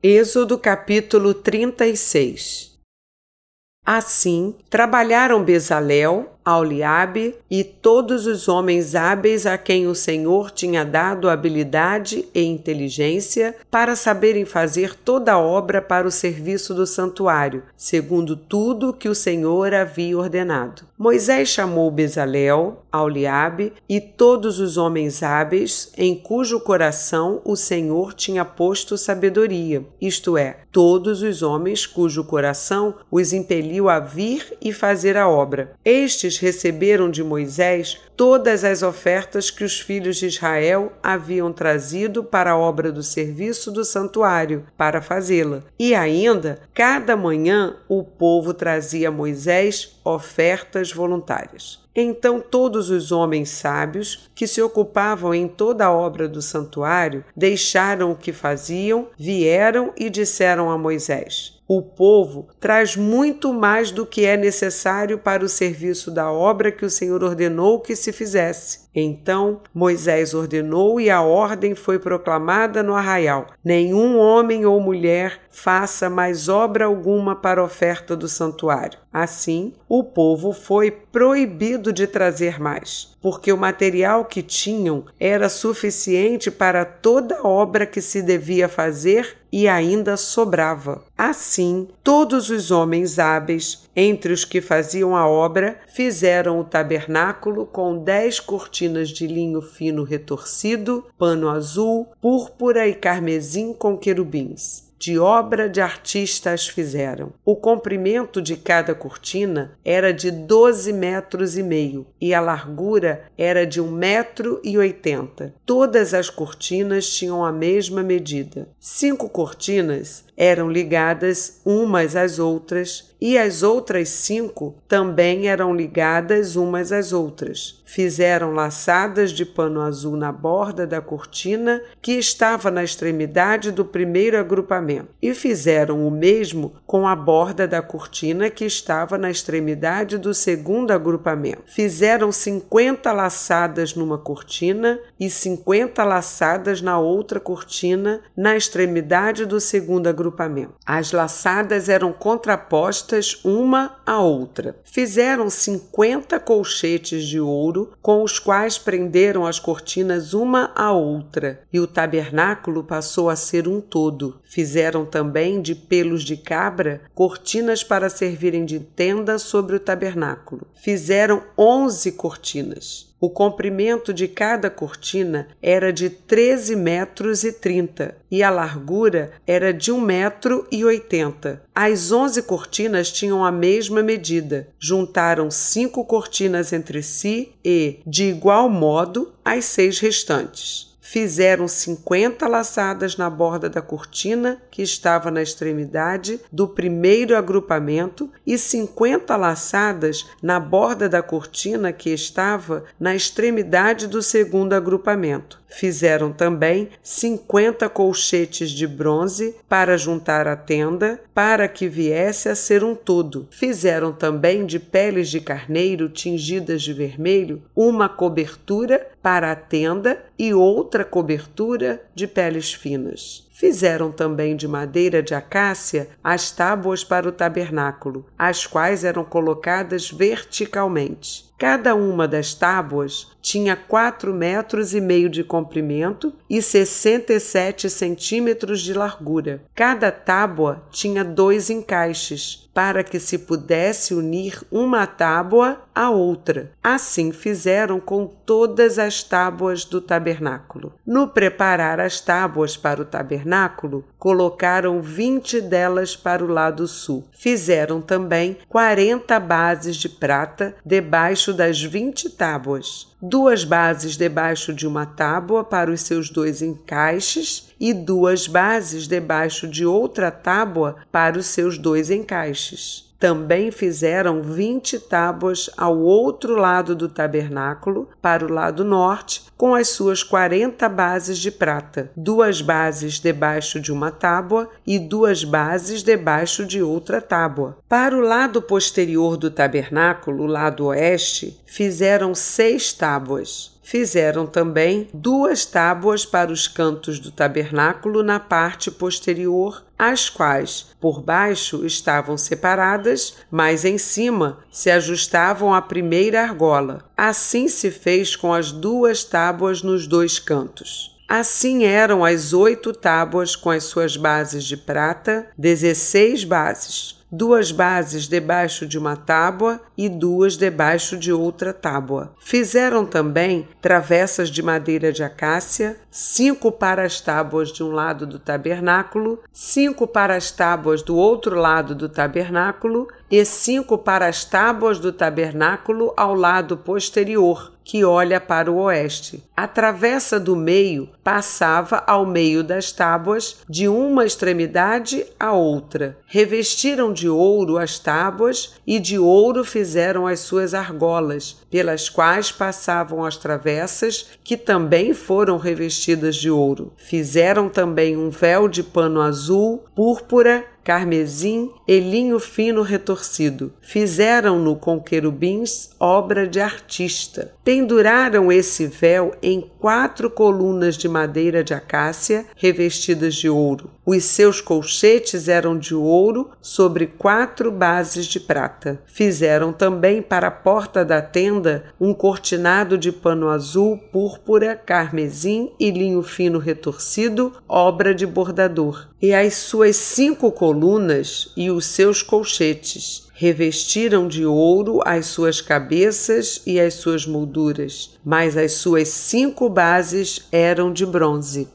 Êxodo capítulo 36. Assim, trabalharam Bezalel, Aholiabe e todos os homens hábeis a quem o Senhor tinha dado habilidade e inteligência para saberem fazer toda a obra para o serviço do santuário, segundo tudo que o Senhor havia ordenado. Moisés chamou Bezalel, Aholiabe e todos os homens hábeis, em cujo coração o Senhor tinha posto sabedoria, isto é, todos os homens cujo coração os impeliu a vir e fazer a obra. Estes receberam de Moisés todas as ofertas que os filhos de Israel haviam trazido para a obra do serviço do santuário, para fazê-la. E ainda, cada manhã, o povo trazia a Moisés ofertas voluntárias. Então todos os homens sábios que se ocupavam em toda a obra do santuário deixaram o que faziam, vieram e disseram a Moisés: o povo traz muito mais do que é necessário para o serviço da obra que o Senhor ordenou que se fizesse. Então Moisés ordenou e a ordem foi proclamada no arraial: nenhum homem ou mulher faça mais obra alguma para a oferta do santuário. Assim, o povo foi proibido de trazer mais, porque o material que tinham era suficiente para toda a obra que se devia fazer e ainda sobrava. Assim, todos os homens hábeis, entre os que faziam a obra, fizeram o tabernáculo com 10 cortinas de linho fino retorcido, pano azul, púrpura e carmesim com querubins. De obra de artista as fizeram. O comprimento de cada cortina era de 12,5 metros e a largura era de 1,80 m. Todas as cortinas tinham a mesma medida. 5 cortinas eram ligadas umas às outras e as outras 5 também eram ligadas umas às outras. Fizeram laçadas de pano azul na borda da cortina que estava na extremidade do primeiro agrupamento e fizeram o mesmo com a borda da cortina que estava na extremidade do segundo agrupamento. Fizeram 50 laçadas numa cortina e 50 laçadas na outra cortina na extremidade do segundo agrupamento. As laçadas eram contrapostas uma à outra. Fizeram 50 colchetes de ouro com os quais prenderam as cortinas uma à outra, e o tabernáculo passou a ser um todo. Fizeram também de pelos de cabra cortinas para servirem de tenda sobre o tabernáculo. Fizeram 11 cortinas. O comprimento de cada cortina era de 13,30 metros e a largura era de 1,80 m. As 11 cortinas tinham a mesma medida. Juntaram 5 cortinas entre si e, de igual modo, as 6 restantes. Fizeram 50 laçadas na borda da cortina que estava na extremidade do primeiro agrupamento e 50 laçadas na borda da cortina que estava na extremidade do segundo agrupamento. Fizeram também 50 colchetes de bronze para juntar a tenda, para que viesse a ser um todo. Fizeram também de peles de carneiro tingidas de vermelho uma cobertura para a tenda e outra cobertura de peles finas. Fizeram também de madeira de acácia as tábuas para o tabernáculo, as quais eram colocadas verticalmente. Cada uma das tábuas tinha 4,5 metros de comprimento e 67 centímetros de largura. Cada tábua tinha 2 encaixes, para que se pudesse unir uma tábua à outra. Assim fizeram com todas as tábuas do tabernáculo. No preparar as tábuas para o tabernáculo, colocaram 20 delas para o lado sul. Fizeram também 40 bases de prata debaixo das 20 tábuas. 2 bases debaixo de uma tábua para os seus 2 encaixes e 2 bases debaixo de outra tábua para os seus 2 encaixes. Também fizeram 20 tábuas ao outro lado do tabernáculo, para o lado norte, com as suas 40 bases de prata, 2 bases debaixo de uma tábua e 2 bases debaixo de outra tábua. Para o lado posterior do tabernáculo, o lado oeste, fizeram 6 tábuas. Fizeram também 2 tábuas para os cantos do tabernáculo na parte posterior, as quais, por baixo, estavam separadas, mas em cima se ajustavam à primeira argola. Assim se fez com as 2 tábuas nos 2 cantos. Assim eram as 8 tábuas com as suas bases de prata, 16 bases. 2 bases debaixo de uma tábua e 2 debaixo de outra tábua. Fizeram também travessas de madeira de acácia, 5 para as tábuas de um lado do tabernáculo, 5 para as tábuas do outro lado do tabernáculo e 5 para as tábuas do tabernáculo ao lado posterior, que olha para o oeste. A travessa do meio passava ao meio das tábuas, de uma extremidade à outra. Revestiram de ouro as tábuas e de ouro fizeram as suas argolas, pelas quais passavam as travessas, que também foram revestidas de ouro. Fizeram também um véu de pano azul, púrpura, carmesim e linho fino retorcido. Fizeram-no com querubins, obra de artista. Penduraram esse véu em 4 colunas de madeira de acácia revestidas de ouro. Os seus colchetes eram de ouro sobre 4 bases de prata. Fizeram também para a porta da tenda um cortinado de pano azul, púrpura, carmesim e linho fino retorcido, obra de bordador. E as suas 5 colunas e os seus colchetes revestiram de ouro as suas cabeças e as suas molduras, mas as suas 5 bases eram de bronze.